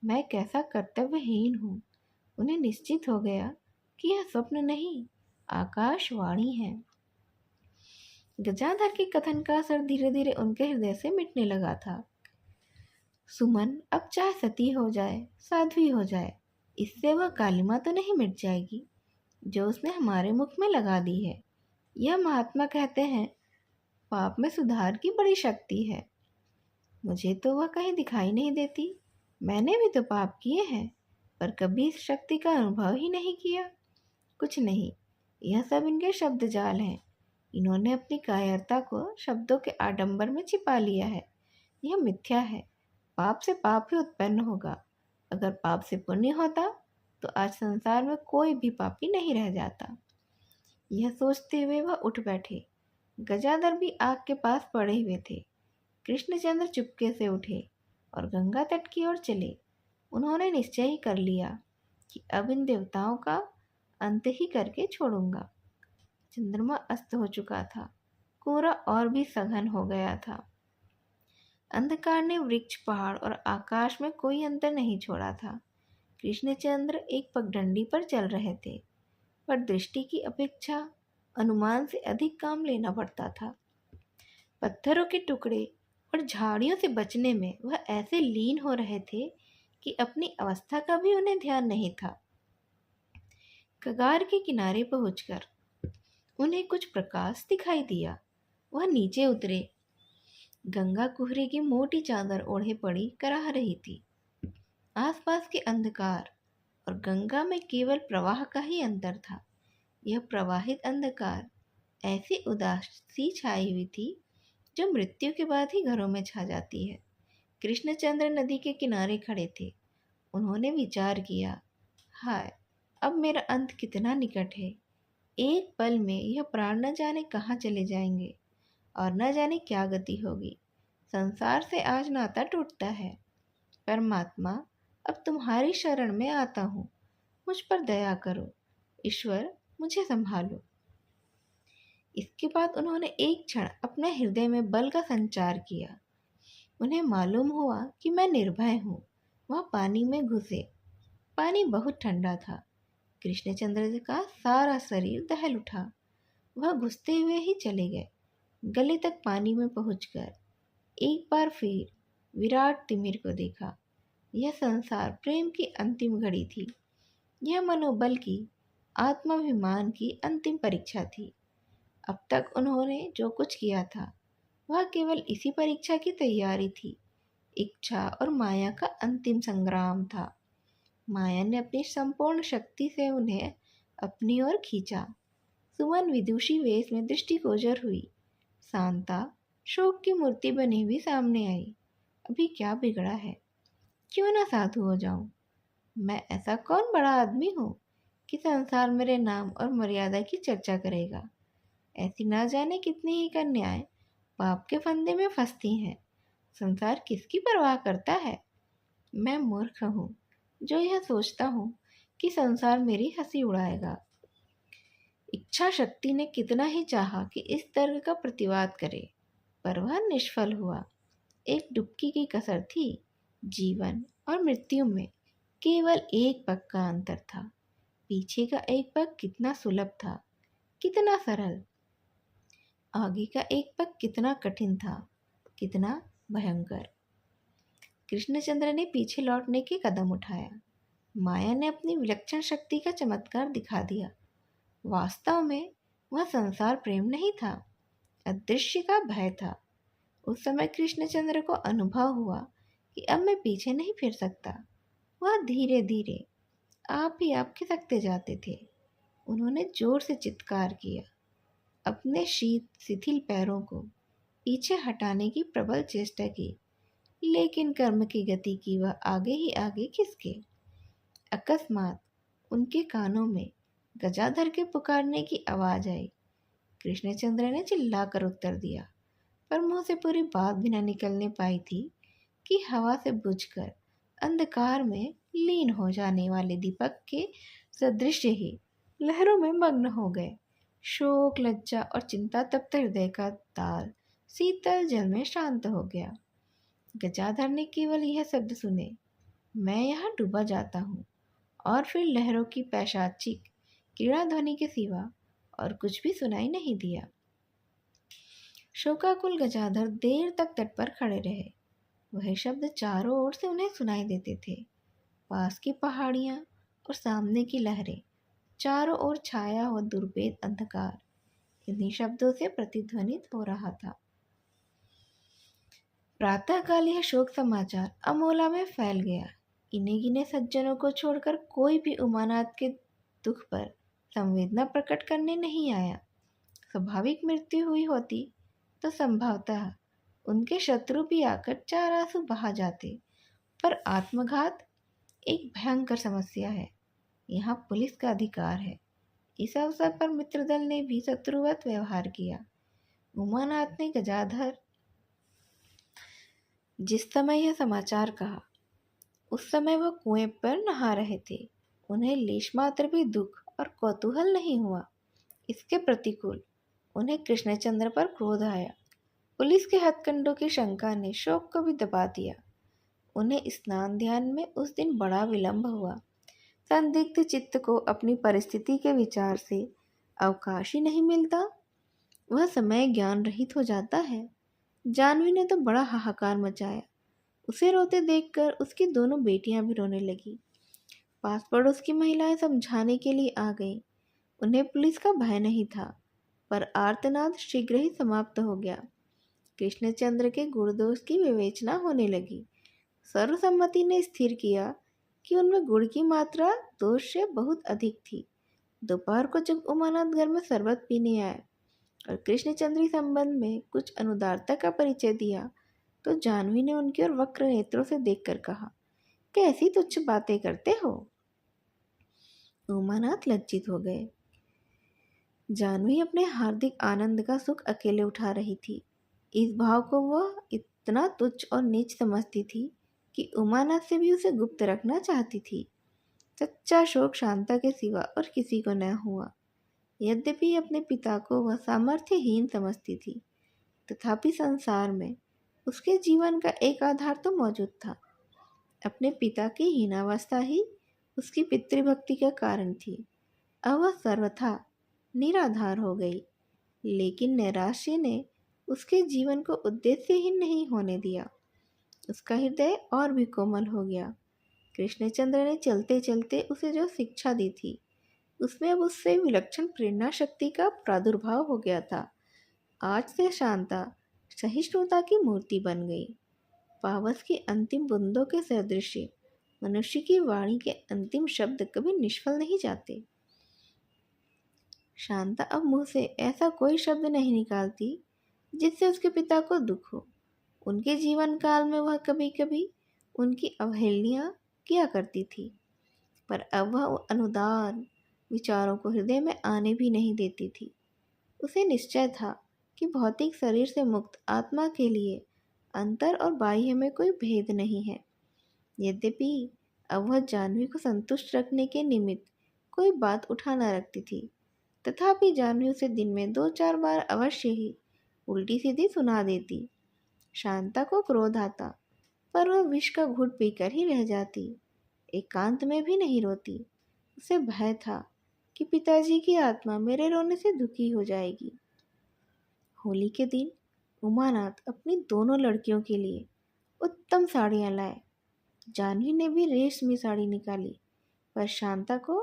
मैं कैसा कर्तव्यहीन हूँ। उन्हें निश्चित हो गया कि यह स्वप्न नहीं, आकाशवाणी है। गजाधर के कथन का असर धीरे धीरे उनके हृदय से मिटने लगा था। सुमन अब चाहे सती हो जाए, साध्वी हो जाए, इससे वह कालिमा तो नहीं मिट जाएगी जो उसने हमारे मुख में लगा दी है। यह महात्मा कहते हैं पाप में सुधार की बड़ी शक्ति है। मुझे तो वह कहीं दिखाई नहीं देती। मैंने भी तो पाप किए हैं, पर कभी इस शक्ति का अनुभव ही नहीं किया। कुछ नहीं, यह सब इनके शब्द जाल हैं। इन्होंने अपनी कायरता को शब्दों के आडंबर में छिपा लिया है। यह मिथ्या है। पाप से पाप ही उत्पन्न होगा। अगर पाप से पुण्य होता तो आज संसार में कोई भी पापी नहीं रह जाता। यह सोचते हुए वह उठ बैठे। गजाधर भी आग के पास पड़े हुए थे। कृष्णचंद्र चुपके से उठे और गंगा तट की ओर चले। उन्होंने निश्चय ही कर लिया कि अब इन देवताओं का अंत ही करके छोड़ूंगा। चंद्रमा अस्त हो चुका था। कोहरा और भी सघन हो गया था। अंधकार ने वृक्ष, पहाड़ और आकाश में कोई अंतर नहीं छोड़ा था। कृष्णचंद्र एक पगडंडी पर चल रहे थे, पर दृष्टि की अपेक्षा अनुमान से अधिक काम लेना पड़ता था। पत्थरों के टुकड़े और झाड़ियों से बचने में वह ऐसे लीन हो रहे थे कि अपनी अवस्था का भी उन्हें ध्यान नहीं था। कगार के किनारे पहुंचकर उन्हें कुछ प्रकाश दिखाई दिया। वह नीचे उतरे। गंगा कोहरे की मोटी चादर ओढ़े पड़ी कराह रही थी। आसपास के अंधकार और गंगा में केवल प्रवाह का ही अंतर था। यह प्रवाहित अंधकार ऐसी उदासी छाई हुई थी जो मृत्यु के बाद ही घरों में छा जाती है। कृष्णचंद्र नदी के किनारे खड़े थे। उन्होंने विचार किया, हाय, अब मेरा अंत कितना निकट है। एक पल में यह प्राण न जाने कहाँ चले जाएंगे और न जाने क्या गति होगी। संसार से आज नाता टूटता है। परमात्मा, अब तुम्हारी शरण में आता हूँ। मुझ पर दया करो। ईश्वर, मुझे संभालो। इसके बाद उन्होंने एक क्षण अपने हृदय में बल का संचार किया। उन्हें मालूम हुआ कि मैं निर्भय हूँ। वह पानी में घुसे। पानी बहुत ठंडा था। कृष्णचंद्र का सारा शरीर दहल उठा। वह घुसते हुए ही चले गए। गले तक पानी में पहुंचकर एक बार फिर विराट तिमिर को देखा। यह संसार प्रेम की अंतिम घड़ी थी। यह मनोबल की, आत्माभिमान की अंतिम परीक्षा थी। अब तक उन्होंने जो कुछ किया था वह केवल इसी परीक्षा की तैयारी थी। इच्छा और माया का अंतिम संग्राम था। माया ने अपनी संपूर्ण शक्ति से उन्हें अपनी ओर खींचा। सुमन विदुषी वेश में दृष्टिगोचर हुई। शांता शोक की मूर्ति बनी हुई सामने आई। अभी क्या बिगड़ा है? क्यों ना साधु हो जाऊं? मैं ऐसा कौन बड़ा आदमी हूँ कि संसार मेरे नाम और मर्यादा की चर्चा करेगा? ऐसी ना जाने कितनी ही कन्याएं पाप के फंदे में फंसती हैं। संसार किसकी परवाह करता है? मैं मूर्ख हूँ जो यह सोचता हूँ कि संसार मेरी हंसी उड़ाएगा। इच्छा शक्ति ने कितना ही चाहा कि इस तर्क का प्रतिवाद करे, पर वह निष्फल हुआ। एक डुबकी की कसर थी। जीवन और मृत्यु में केवल एक पग का अंतर था। पीछे का एक पग कितना सुलभ था, कितना सरल। आगे का एक पग कितना कठिन था, कितना भयंकर। कृष्णचंद्र ने पीछे लौटने के कदम उठाया। माया ने अपनी विलक्षण शक्ति का चमत्कार दिखा दिया। वास्तव में वह संसार प्रेम नहीं था, अदृश्य का भय था। उस समय कृष्णचंद्र को अनुभव हुआ कि अब मैं पीछे नहीं फिर सकता। वह धीरे धीरे आप ही आप खिसकते जाते थे। उन्होंने जोर से चित्कार किया। अपने शीत शिथिल पैरों को पीछे हटाने की प्रबल चेष्टा की, लेकिन कर्म की गति की वह आगे ही आगे खिसके। अकस्मात उनके कानों में गजाधर के पुकारने की आवाज आई। कृष्णचंद्र ने चिल्लाकर उत्तर दिया, पर मुंह से पूरी बात भी न निकलने पाई थी कि हवा से बुझकर अंधकार में लीन हो जाने वाले दीपक के सदृश ही लहरों में मग्न हो गए। शोक, लज्जा और चिंता तप्त हृदय का ताल शीतल जल में शांत हो गया। गजाधर ने केवल यह शब्द सुने, मैं यहाँ डूबा जाता हूँ, और फिर लहरों की पैशाचिक क्रीड़ा ध्वनि के सिवा और कुछ भी सुनाई नहीं दिया। शोकाकुल गजाधर देर तक तट पर खड़े रहे। वह शब्द चारों ओर से उन्हें सुनाई देते थे। पास की पहाड़ियां और सामने की लहरें, चारों ओर छाया हुआ दुर्भेद अंधकार इन्हीं शब्दों से प्रतिध्वनित हो रहा था। प्रातःकाल यह शोक समाचार अमोला में फैल गया। इन्हीं गिने सज्जनों को छोड़कर कोई भी उमानाथ के दुख पर संवेदना प्रकट करने नहीं आया। स्वाभाविक मृत्यु हुई होती तो संभवतः उनके शत्रु भी आकर चार आंसू बहा जाते, पर आत्मघात एक भयंकर समस्या है। यहाँ पुलिस का अधिकार है। इस अवसर पर मित्रदल ने भी शत्रुवत व्यवहार किया। उमानाथ ने गजाधर जिस समय यह समाचार कहा, उस समय वह कुएं पर नहा रहे थे। उन्हें लेश मात्र भी दुख और कौतूहल नहीं हुआ। इसके प्रतिकूल उन्हें कृष्णचंद्र पर क्रोध आया। पुलिस के हथकंडों की शंका ने शोक को भी दबा दिया। उन्हें स्नान ध्यान में उस दिन बड़ा विलंब हुआ। संदिग्ध चित्त को अपनी परिस्थिति के विचार से अवकाश ही नहीं मिलता। वह समय ज्ञान रहित हो जाता है। जानवी ने तो बड़ा हाहाकार मचाया। उसे रोते देखकर उसकी दोनों बेटियां भी रोने लगी। पास पड़ोस की महिलाएं समझाने के लिए आ गईं। उन्हें पुलिस का भय नहीं था, पर आर्तनाद शीघ्र ही समाप्त हो गया। कृष्णचंद्र के गुण दोष की विवेचना होने लगी। सर्वसम्मति ने स्थिर किया कि उनमें गुड़ की मात्रा दोष से बहुत अधिक थी। दोपहर को जब उमानाथ घर में शरबत पीने आए और कृष्णचंद्री संबंध में कुछ अनुदारता का परिचय दिया, तो जानवी ने उनकी ओर वक्र नेत्रों से देखकर कहा, कैसी तुच्छ बातें करते हो। उमानाथ लज्जित हो गए। जानवी अपने हार्दिक आनंद का सुख अकेले उठा रही थी। इस भाव को वह इतना तुच्छ और नीच समझती थी कि उमानाथ से भी उसे गुप्त रखना चाहती थी। सच्चा शोक शांता के सिवा और किसी को न हुआ। यद्यपि अपने पिता को वह सामर्थ्यहीन समझती थी, तथापि संसार में उसके जीवन का एक आधार तो मौजूद था। अपने पिता की हीनावस्था ही उसकी पितृभक्ति का कारण थी। अब वह सर्वथा निराधार हो गई, लेकिन नैराश्य ने उसके जीवन को उद्देश्यहीन नहीं होने दिया। उसका हृदय और भी कोमल हो गया। कृष्णचंद्र ने चलते चलते उसे जो शिक्षा दी थी, उसमें अब उससे विलक्षण प्रेरणा शक्ति का प्रादुर्भाव हो गया था। आज से शांता सहिष्णुता की मूर्ति बन गई। पावस की अंतिम बूंदों के सदृश मनुष्य की वाणी के अंतिम शब्द कभी निष्फल नहीं जाते। शांता अब मुंह से ऐसा कोई शब्द नहीं निकालती जिससे उसके पिता को दुख हो। उनके जीवन काल में वह कभी कभी उनकी अवहेलना किया करती थी, पर अब वह अनुदार विचारों को हृदय में आने भी नहीं देती थी। उसे निश्चय था कि भौतिक शरीर से मुक्त आत्मा के लिए अंतर और बाह्य में कोई भेद नहीं है। यद्यपि अब वह जानवी को संतुष्ट रखने के निमित्त कोई बात उठा न रखती थी, तथापि जानवी उसे दिन में 2-4 बार अवश्य ही उल्टी सीधी सुना देती। शांता को क्रोध आता, पर वह विष का घूंट पीकर ही रह जाती। एकांत में भी नहीं रोती। उसे भय था कि पिताजी की आत्मा मेरे रोने से दुखी हो जाएगी। होली के दिन उमानाथ अपनी दोनों लड़कियों के लिए उत्तम साड़ियाँ लाए। जानवी ने भी रेशमी साड़ी निकाली, पर शांता को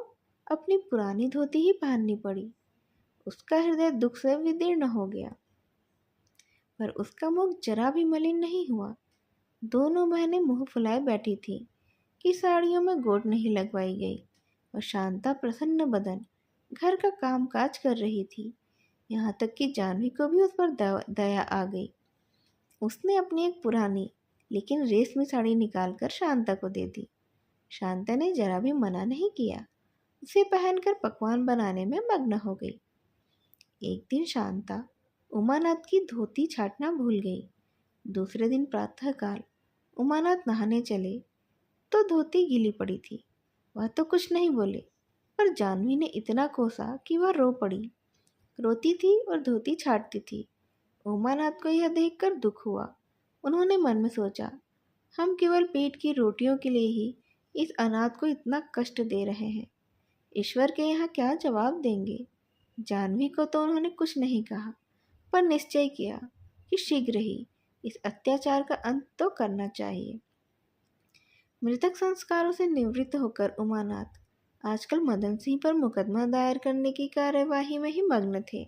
अपनी पुरानी धोती ही पहननी पड़ी। उसका हृदय दुख से विदीर्ण हो गया, पर उसका मुख जरा भी मलिन नहीं हुआ। दोनों बहनें मुंह फुलाए बैठी थीं कि साड़ियों में गोट नहीं लगवाई गई, और शांता प्रसन्न बदन घर का काम काज कर रही थी। यहाँ तक कि जानवी को भी उस पर दया आ गई। उसने अपनी एक पुरानी लेकिन रेशमी साड़ी निकालकर शांता को दे दी। शांता ने जरा भी मना नहीं किया। उसे पहनकर पकवान बनाने में मग्न हो गई। एक दिन शांता उमानाथ की धोती छाटना भूल गई। दूसरे दिन प्रातःकाल उमानाथ नहाने चले तो धोती गीली पड़ी थी। वह तो कुछ नहीं बोले, पर जाह्नवी ने इतना कोसा कि वह रो पड़ी। रोती थी और धोती छाटती थी। उमानाथ को यह देखकर दुख हुआ। उन्होंने मन में सोचा, हम केवल पेट की रोटियों के लिए ही इस अनाथ को इतना कष्ट दे रहे हैं। ईश्वर के यहाँ क्या जवाब देंगे। जाह्नवी को तो उन्होंने कुछ नहीं कहा, पर निश्चय किया कि शीघ्र ही इस अत्याचार का अंत तो करना चाहिए। मृतक संस्कारों से निवृत्त होकर उमानाथ आजकल मदन सिंह पर मुकदमा दायर करने की कार्यवाही में ही मग्न थे।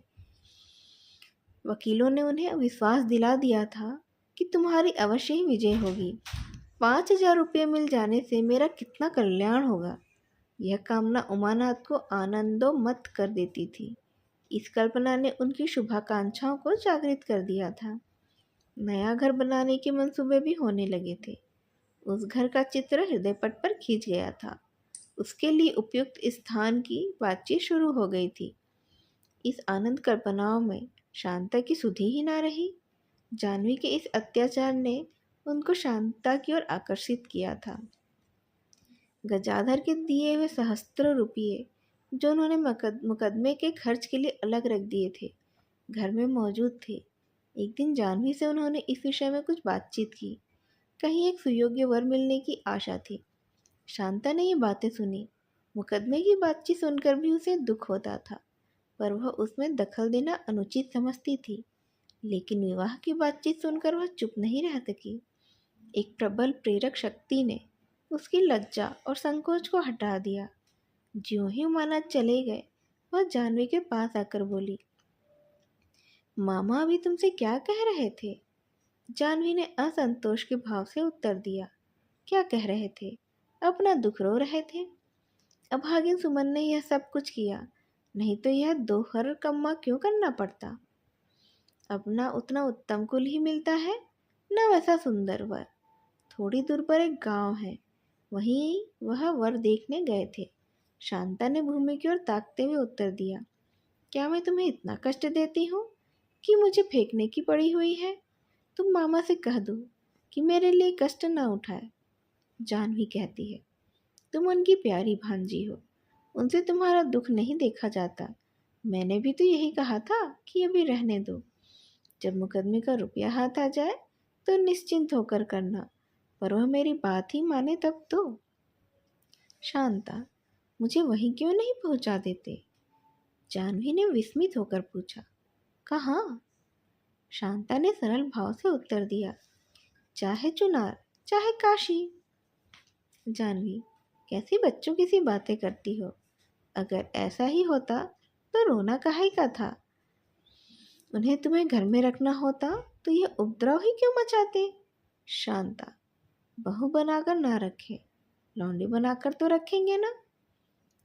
वकीलों ने उन्हें विश्वास दिला दिया था कि तुम्हारी अवश्य ही विजय होगी। 5,000 रुपये मिल जाने से मेरा कितना कल्याण होगा। यह कामना उमानाथ को आनंदोन्मत्त कर देती थी। इस कल्पना ने उनकी शुभाकांक्षाओं को जागृत कर दिया था। नया घर बनाने के मंसूबे भी होने लगे थे। उस घर का चित्र हृदय पट पर खींच गया था। उसके लिए उपयुक्त स्थान की बातचीत शुरू हो गई थी। इस आनंद कल्पनाओं में शांता की सुधि ही ना रही। जाह्नवी के इस अत्याचार ने उनको शांता की ओर आकर्षित किया था। गजाधर के दिए हुए सहस्त्र रुपये जो उन्होंने मुकदमे के खर्च के लिए अलग रख दिए थे, घर में मौजूद थे। एक दिन जाह्नवी से उन्होंने इस विषय में कुछ बातचीत की। कहीं एक सुयोग्य वर मिलने की आशा थी। शांता ने ये बातें सुनी। मुकदमे की बातचीत सुनकर भी उसे दुख होता था, पर वह उसमें दखल देना अनुचित समझती थी। लेकिन विवाह की बातचीत सुनकर वह चुप नहीं रह सकी। एक प्रबल प्रेरक शक्ति ने उसकी लज्जा और संकोच को हटा दिया। ज्यों ही उमानाथ चले गए, वह जाह्नवी के पास आकर बोली, मामा अभी तुमसे क्या कह रहे थे? जाह्नवी ने असंतोष के भाव से उत्तर दिया, क्या कह रहे थे? अपना दुख रो रहे थे। अभागिन सुमन ने यह सब कुछ किया, नहीं तो यह दोहर कम्मा क्यों करना पड़ता। अपना उतना उत्तम कुल ही मिलता है, न वैसा सुंदर वर। थोड़ी दूर पर एक गांव है, वहीं वह वर देखने गए थे। शांता ने भूमि की ओर ताकते हुए उत्तर दिया, क्या मैं तुम्हें इतना कष्ट देती हूँ कि मुझे फेंकने की पड़ी हुई है? तुम मामा से कह दो कि मेरे लिए कष्ट ना उठाए। जाह्नवी कहती है, तुम उनकी प्यारी भांजी हो, उनसे तुम्हारा दुख नहीं देखा जाता। मैंने भी तो यही कहा था कि अभी रहने दो। जब मुकदमे का रुपया हाथ आ जाए तो निश्चिंत होकर करना, पर वह मेरी बात ही माने तब तो। शांता, मुझे वहीं क्यों नहीं पहुंचा देते? जाह्नवी ने विस्मित होकर पूछा। कहाँ? शांता ने सरल भाव से उत्तर दिया, चाहे चुनार चाहे काशी। जाह्नवी, कैसी बच्चों की सी बातें करती हो। अगर ऐसा ही होता तो रोना काहे का था? उन्हें तुम्हें घर में रखना होता तो यह उपद्रव ही क्यों मचाते? शांता, बहू बनाकर ना रखे, लौंडी बनाकर तो रखेंगे ना।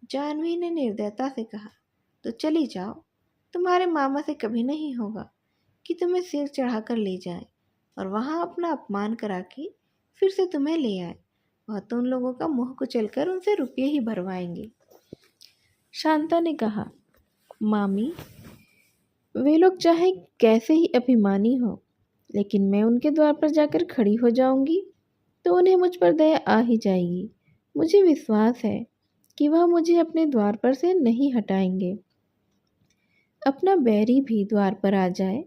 जाह्नवी ने निर्दयता से कहा, तो चली जाओ। तुम्हारे मामा से कभी नहीं होगा कि तुम्हें सिर चढ़ाकर ले जाएं और वहां अपना अपमान करा के फिर से तुम्हें ले आए। वह तो उन लोगों का मुंह कुचलकर उनसे रुपये ही भरवाएंगे। शांता ने कहा, मामी, वे लोग चाहे कैसे ही अभिमानी हो, लेकिन मैं उनके द्वार पर जाकर खड़ी हो जाऊंगी तो उन्हें मुझ पर दया आ ही जाएगी। मुझे विश्वास है कि वह मुझे अपने द्वार पर से नहीं हटाएंगे। अपना बैरी भी द्वार पर आ जाए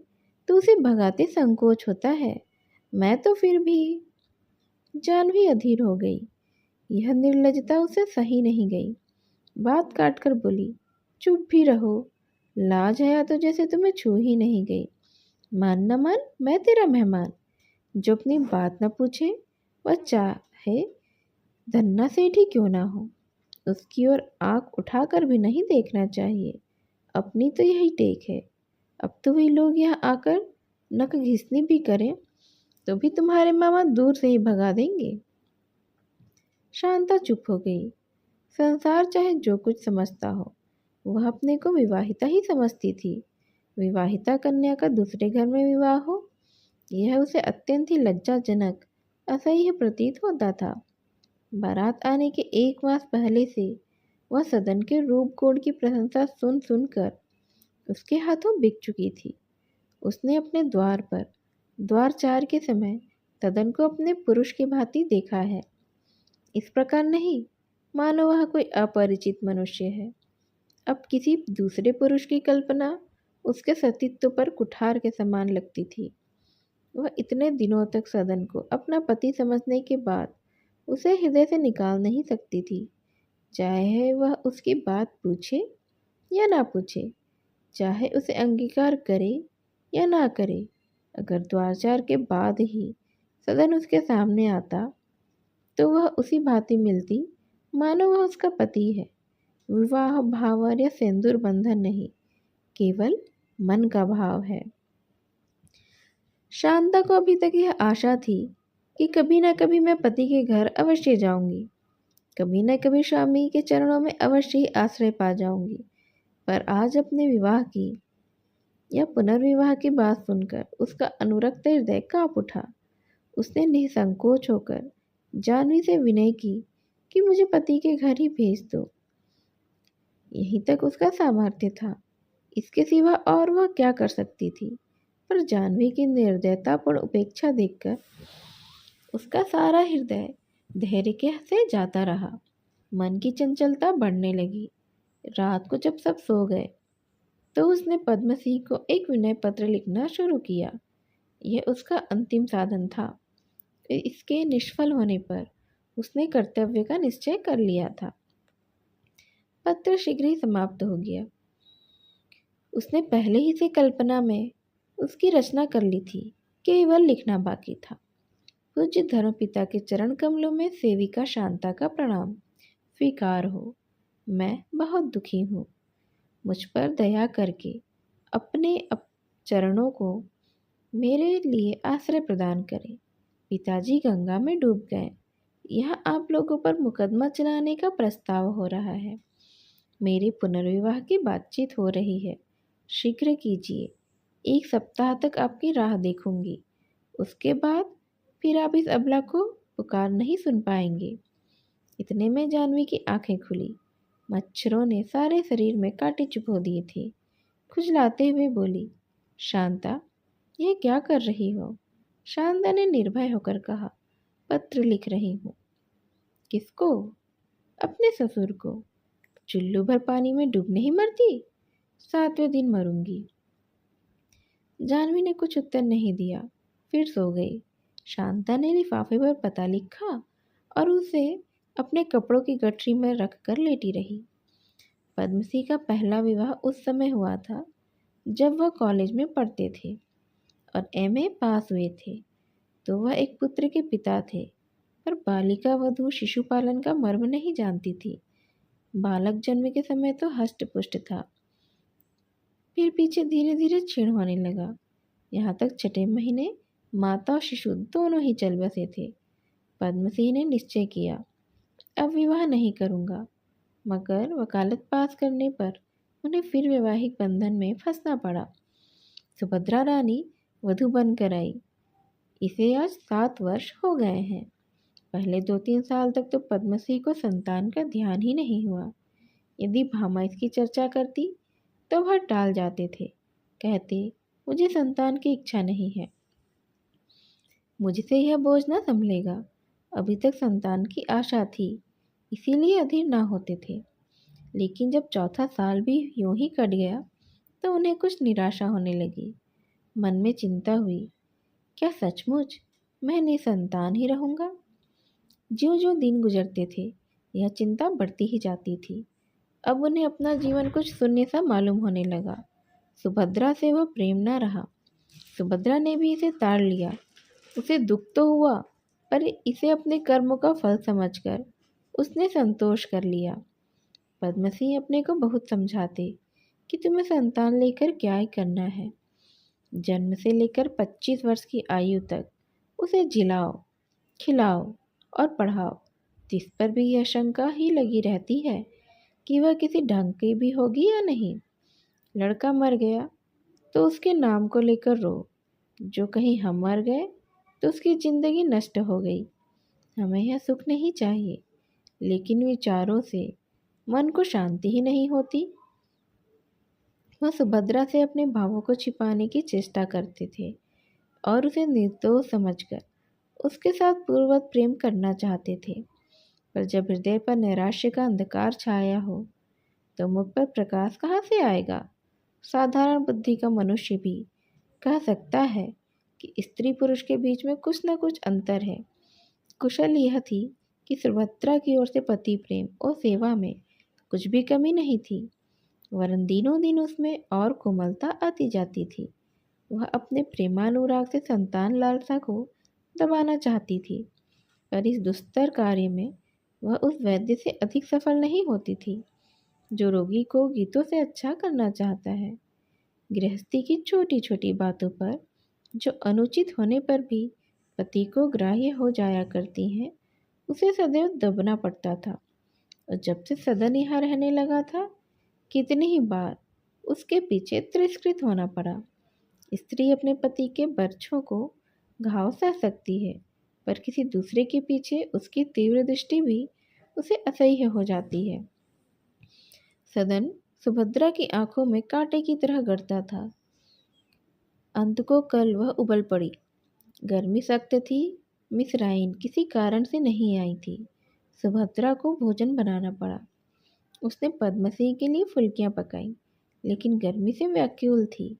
तो उसे भगाते संकोच होता है। मैं तो फिर भी। जाह्नवी अधीर हो गई। यह निर्लजता उसे सही नहीं गई। बात काट कर बोली, चुप भी रहो। लाज है तो जैसे तुम्हें छू ही नहीं गई। मान न मान, मैं तेरा मेहमान। जो अपनी बात न पूछे वह चाहे धन्ना सेठ ही क्यों ना हो, उसकी ओर आंख उठाकर भी नहीं देखना चाहिए। अपनी तो यही टेक है। अब तो वही लोग यहाँ आकर नक घिसनी भी करें तो भी तुम्हारे मामा दूर से ही भगा देंगे। शांता चुप हो गई। संसार चाहे जो कुछ समझता हो, वह अपने को विवाहिता ही समझती थी। विवाहिता कन्या का दूसरे घर में विवाह हो, यह उसे अत्यंत ही लज्जाजनक असह्य प्रतीत होता था। बारात आने के 1 मास पहले से वह सदन के रूप गुण की प्रशंसा सुन सुनकर उसके हाथों बिक चुकी थी। उसने अपने द्वार पर द्वारचार के समय सदन को अपने पुरुष की भांति देखा है। इस प्रकार नहीं मानो वह कोई अपरिचित मनुष्य है। अब किसी दूसरे पुरुष की कल्पना उसके सतीत्व पर कुठार के समान लगती थी। वह इतने दिनों तक सदन को अपना पति समझने के बाद उसे हृदय से निकाल नहीं सकती थी, चाहे वह उसकी बात पूछे या ना पूछे, चाहे उसे अंगीकार करे या ना करे। अगर द्वारचार के बाद ही सदन उसके सामने आता तो वह उसी भांति मिलती मानो वह उसका पति है। विवाह भाव या सिंदूर बंधन नहीं, केवल मन का भाव है। शांता को अभी तक यह आशा थी कि कभी न कभी मैं पति के घर अवश्य जाऊंगी, कभी न कभी स्वामी के चरणों में अवश्य ही आश्रय पा जाऊंगी। पर आज अपने विवाह की या पुनर्विवाह की बात सुनकर उसका अनुरक्त हृदय कांप उठा। उसने निसंकोच होकर जानवी से विनय की कि मुझे पति के घर ही भेज दो। यहीं तक उसका सामर्थ्य था, इसके सिवा और वह क्या कर सकती थी। पर जानवी की निर्दयतापूर्ण उपेक्षा देखकर उसका सारा हृदय धैर्य के से जाता रहा। मन की चंचलता बढ़ने लगी। रात को जब सब सो गए तो उसने पद्म सिंह को एक विनय पत्र लिखना शुरू किया। यह उसका अंतिम साधन था। इसके निष्फल होने पर उसने कर्तव्य का निश्चय कर लिया था। पत्र शीघ्र ही समाप्त हो गया। उसने पहले ही से कल्पना में उसकी रचना कर ली थी, केवल लिखना बाकी था। पूज्य धर्मपिता के चरण कमलों में सेविका शांता का प्रणाम। स्वीकार हो। मैं बहुत दुखी हूँ। मुझ पर दया करके अपने चरणों को मेरे लिए आश्रय प्रदान करें। पिताजी गंगा में डूब गए। यहाँ आप लोगों पर मुकदमा चलाने का प्रस्ताव हो रहा है। मेरे पुनर्विवाह की बातचीत हो रही है। शीघ्र कीजिए। 1 सप्ताह तक आपकी राह देखूंगी। उसके बाद फिर आप इस अबला को पुकार नहीं सुन पाएंगे। इतने में जानवी की आंखें खुली। मच्छरों ने सारे शरीर में कांटे चुभो दिए थे। खुजलाते हुए बोली, शांता, यह क्या कर रही हो? शांता ने निर्भय होकर कहा, पत्र लिख रही हूँ। किसको? अपने ससुर को। चुल्लू भर पानी में डूब नहीं मरती? 7वें दिन मरूंगी। जानवी ने कुछ उत्तर नहीं दिया, फिर सो गई। शांता ने लिफाफे पर पता लिखा और उसे अपने कपड़ों की गठरी में रख कर लेटी रही। पद्मसी का पहला विवाह उस समय हुआ था जब वह कॉलेज में पढ़ते थे और एमए पास हुए थे। तो वह एक पुत्र के पिता थे, पर बालिका वधू शिशु पालन का मर्म नहीं जानती थी। बालक जन्म के समय तो हष्ट पुष्ट था, फिर पीछे धीरे धीरे क्षीण होने लगा। यहाँ तक 6ठे महीने माता और शिशु दोनों ही चल बसे थे। पद्मसिंह ने निश्चय किया, अब विवाह नहीं करूँगा। मगर वकालत पास करने पर उन्हें फिर वैवाहिक बंधन में फंसना पड़ा। सुभद्रा रानी वधू बनकर आई। इसे आज 7 वर्ष हो गए हैं। पहले 2-3 साल तक तो पद्मसिंह को संतान का ध्यान ही नहीं हुआ। यदि भामा इसकी चर्चा करती तो वह टाल जाते थे, कहते मुझे संतान की इच्छा नहीं है, मुझसे यह बोझ न संभलेगा। अभी तक संतान की आशा थी, इसीलिए अधीर ना होते थे। लेकिन जब 4था साल भी यूं ही कट गया तो उन्हें कुछ निराशा होने लगी। मन में चिंता हुई, क्या सचमुच मैं निसंतान ही रहूँगा? ज्यों ज्यों दिन गुजरते थे यह चिंता बढ़ती ही जाती थी। अब उन्हें अपना जीवन कुछ शून्य सा मालूम होने लगा। सुभद्रा से वह प्रेम न रहा। सुभद्रा ने भी इसे ताड़ लिया। उसे दुख तो हुआ, पर इसे अपने कर्मों का फल समझकर उसने संतोष कर लिया। पद्मसिंह अपने को बहुत समझाते कि तुम्हें संतान लेकर क्या ही करना है। जन्म से लेकर 25 वर्ष की आयु तक उसे जिलाओ, खिलाओ और पढ़ाओ। जिस पर भी यह शंका ही लगी रहती है कि वह किसी ढंग की भी होगी या नहीं। लड़का मर गया तो उसके नाम को लेकर रो, जो कहीं हम मर गए तो उसकी ज़िंदगी नष्ट हो गई। हमें यह सुख नहीं चाहिए, लेकिन विचारों से मन को शांति ही नहीं होती। वह सुभद्रा से अपने भावों को छिपाने की चेष्टा करते थे और उसे निर्दोष समझकर उसके साथ पूर्ववत प्रेम करना चाहते थे। पर जब हृदय पर नैराश्य का अंधकार छाया हो तो मुख पर प्रकाश कहाँ से आएगा। साधारण बुद्धि का मनुष्य भी कह सकता है कि स्त्री पुरुष के बीच में कुछ न कुछ अंतर है। कुशल यह थी कि सुभद्रा की ओर से पति प्रेम और सेवा में कुछ भी कमी नहीं थी, वरन दिनों दिन उसमें और कोमलता आती जाती थी। वह अपने प्रेमानुराग से संतान लालसा को दबाना चाहती थी, पर इस दुस्तर कार्य में वह उस वैद्य से अधिक सफल नहीं होती थी जो रोगी को गीतों से अच्छा करना चाहता है। गृहस्थी की छोटी छोटी बातों पर जो अनुचित होने पर भी पति को ग्राह्य हो जाया करती हैं, उसे सदैव दबना पड़ता था। और जब से सदन यहाँ रहने लगा था, कितनी ही बार उसके पीछे तिरस्कृत होना पड़ा। स्त्री अपने पति के बरछों को घाव सह सकती है, पर किसी दूसरे के पीछे उसकी तीव्र दृष्टि भी उसे असह्य हो जाती है। सदन सुभद्रा की आंखों में कांटे की तरह गड़ता था। अंत को कल वह उबल पड़ी। गर्मी सख्त थी। मिसराइन किसी कारण से नहीं आई थी। सुभद्रा को भोजन बनाना पड़ा। उसने पद्मसिंह के लिए फुल्कियाँ पकाई, लेकिन गर्मी से व्याकुल थी,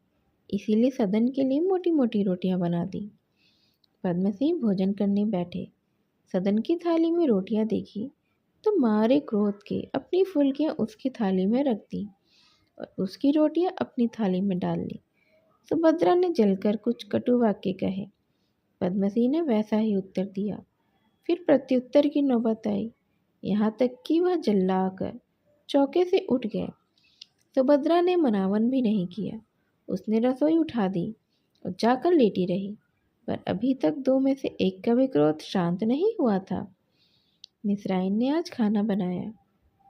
इसीलिए सदन के लिए मोटी मोटी रोटियां बना दी। पद्मसिंह भोजन करने बैठे। सदन की थाली में रोटियां देखी तो मारे क्रोध के अपनी फुल्कियां उसकी थाली में रख दी और उसकी रोटियां अपनी थाली में डाल ली। सुभद्रा ने जलकर कुछ कटु वाक्य कहे। पद्मसिंह ने वैसा ही उत्तर दिया। फिर प्रत्युत्तर की नौबत आई, यहाँ तक कि वह जल्लाकर चौके से उठ गए। सुभद्रा ने मनावन भी नहीं किया। उसने रसोई उठा दी और जाकर लेटी रही, पर अभी तक दो में से एक का भी क्रोध शांत नहीं हुआ था। मिसराइन ने आज खाना बनाया,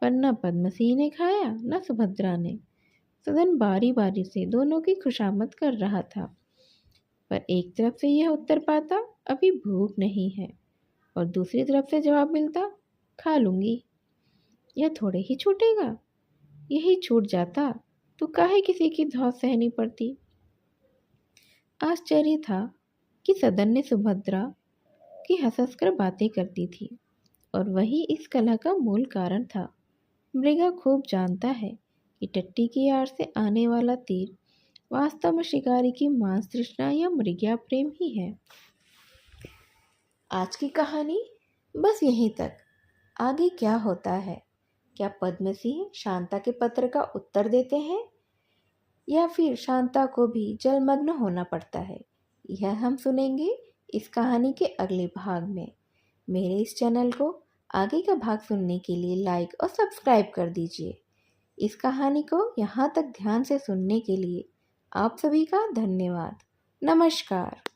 पर न पद्मसिंह ने खाया न सुभद्रा ने। सदन बारी बारी से दोनों की खुशामद कर रहा था, पर एक तरफ से यह उत्तर पाता अभी भूख नहीं है, और दूसरी तरफ से जवाब मिलता खा लूँगी। यह थोड़े ही छूटेगा। यही छूट जाता तो काहे किसी की धौंस सहनी पड़ती। आश्चर्य था कि सदन ने सुभद्रा की हंस-हंस बातें करती थी, और वही इस कलह का मूल कारण था। मृगा खूब जानता है कि टट्टी की आड़ से आने वाला तीर वास्तव में शिकारी की मांस तृष्णा या मृग्या प्रेम ही है। आज की कहानी बस यहीं तक। आगे क्या होता है? क्या पद्मसिंह शांता के पत्र का उत्तर देते हैं या फिर शांता को भी जलमग्न होना पड़ता है? यह हम सुनेंगे इस कहानी के अगले भाग में। मेरे इस चैनल को आगे का भाग सुनने के लिए लाइक और सब्सक्राइब कर दीजिए। इस कहानी को यहाँ तक ध्यान से सुनने के लिए आप सभी का धन्यवाद। नमस्कार।